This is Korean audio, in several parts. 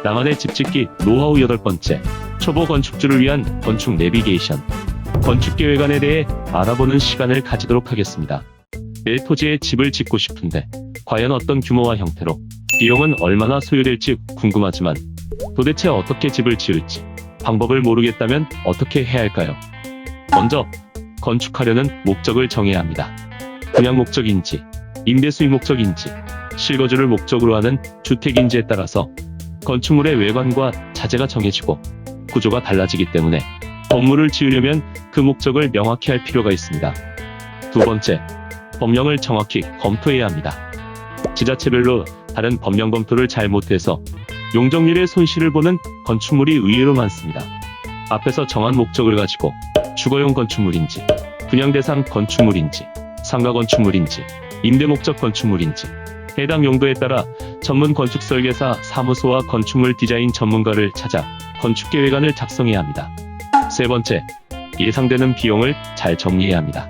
나만의 집짓기 노하우 8번째, 초보 건축주를 위한 건축 내비게이션. 건축 계획안에 대해 알아보는 시간을 가지도록 하겠습니다. 내 토지에 집을 짓고 싶은데 과연 어떤 규모와 형태로, 비용은 얼마나 소요될지 궁금하지만 도대체 어떻게 집을 지을지 방법을 모르겠다면 어떻게 해야 할까요? 먼저 건축하려는 목적을 정해야 합니다. 분양 목적인지, 임대 수익 목적인지, 실거주를 목적으로 하는 주택인지에 따라서 건축물의 외관과 자재가 정해지고 구조가 달라지기 때문에 건물을 지으려면 그 목적을 명확히 할 필요가 있습니다. 두 번째, 법령을 정확히 검토해야 합니다. 지자체별로 다른 법령 검토를 잘 못해서 용적률의 손실을 보는 건축물이 의외로 많습니다. 앞에서 정한 목적을 가지고 주거용 건축물인지, 분양 대상 건축물인지, 상가 건축물인지, 임대 목적 건축물인지, 해당 용도에 따라 전문 건축 설계사 사무소와 건축물 디자인 전문가를 찾아 건축 계획안을 작성해야 합니다. 세 번째, 예상되는 비용을 잘 정리해야 합니다.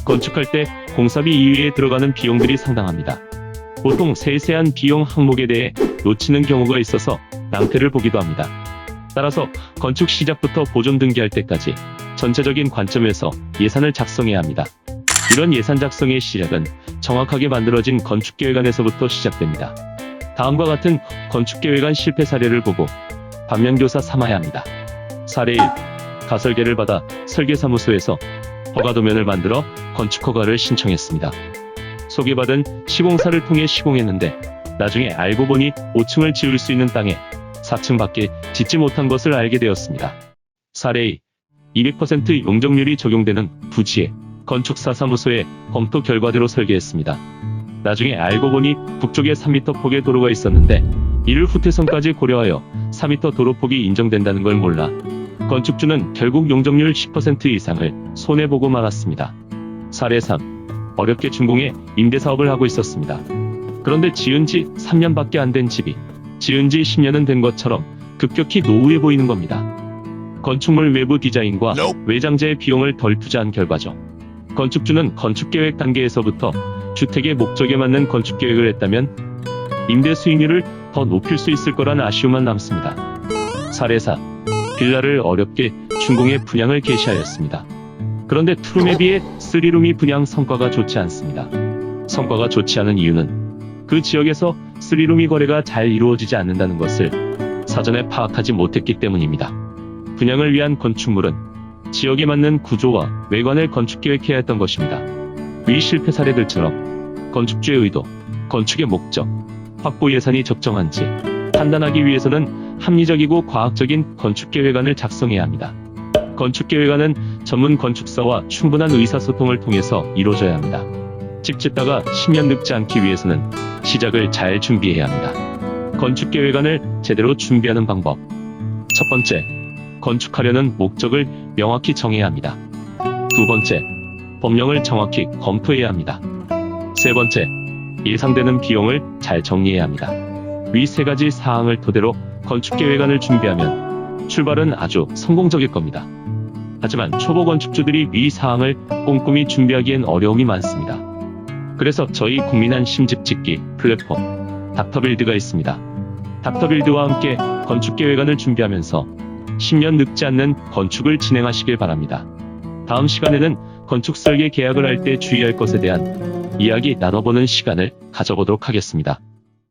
건축할 때 공사비 이외에 들어가는 비용들이 상당합니다. 보통 세세한 비용 항목에 대해 놓치는 경우가 있어서 낭패를 보기도 합니다. 따라서 건축 시작부터 보존 등기할 때까지 전체적인 관점에서 예산을 작성해야 합니다. 이런 예산 작성의 시작은 정확하게 만들어진 건축계획안에서부터 시작됩니다. 다음과 같은 건축계획안 실패 사례를 보고 반면교사 삼아야 합니다. 사례 1. 가설계를 받아 설계사무소에서 허가도면을 만들어 건축허가를 신청했습니다. 소개받은 시공사를 통해 시공했는데 나중에 알고 보니 5층을 지을 수 있는 땅에 4층밖에 짓지 못한 것을 알게 되었습니다. 사례 2. 200% 용적률이 적용되는 부지에 건축사 사무소의 검토 결과대로 설계했습니다. 나중에 알고 보니 북쪽에 3m 폭의 도로가 있었는데 이를 후퇴선까지 고려하여 4m 도로폭이 인정된다는 걸 몰라 건축주는 결국 용적률 10% 이상을 손해보고 말았습니다. 사례 3. 어렵게 준공해 임대사업을 하고 있었습니다. 그런데 지은 지 3년밖에 안 된 집이 지은 지 10년은 된 것처럼 급격히 노후해 보이는 겁니다. 건축물 외부 디자인과 외장재의 비용을 덜 투자한 결과죠. 건축주는 건축계획 단계에서부터 주택의 목적에 맞는 건축계획을 했다면 임대 수익률을 더 높일 수 있을 거란 아쉬움만 남습니다. 사례 4. 빌라를 어렵게 준공해 분양을 개시하였습니다. 그런데 투룸에 비해 3룸이 분양 성과가 좋지 않습니다. 성과가 좋지 않은 이유는 그 지역에서 3룸이 거래가 잘 이루어지지 않는다는 것을 사전에 파악하지 못했기 때문입니다. 분양을 위한 건축물은 지역에 맞는 구조와 외관을 건축계획해야 했던 것입니다. 위 실패 사례들처럼 건축주의 의도, 건축의 목적, 확보 예산이 적정한지 판단하기 위해서는 합리적이고 과학적인 건축계획안을 작성해야 합니다. 건축계획안은 전문 건축사와 충분한 의사소통을 통해서 이루어져야 합니다. 집 짓다가 10년 늙지 않기 위해서는 시작을 잘 준비해야 합니다. 건축계획안을 제대로 준비하는 방법. 첫 번째, 건축하려는 목적을 명확히 정해야 합니다. 두 번째, 법령을 정확히 검토해야 합니다. 세 번째, 예상되는 비용을 잘 정리해야 합니다. 위 세 가지 사항을 토대로 건축계획안을 준비하면 출발은 아주 성공적일 겁니다. 하지만 초보 건축주들이 위 사항을 꼼꼼히 준비하기엔 어려움이 많습니다. 그래서 저희 국민한 심집짓기 플랫폼 닥터빌드가 있습니다. 닥터빌드와 함께 건축계획안을 준비하면서 10년 늙지 않는 건축을 진행하시길 바랍니다. 다음 시간에는 건축 설계 계약을 할 때 주의할 것에 대한 이야기 나눠보는 시간을 가져보도록 하겠습니다.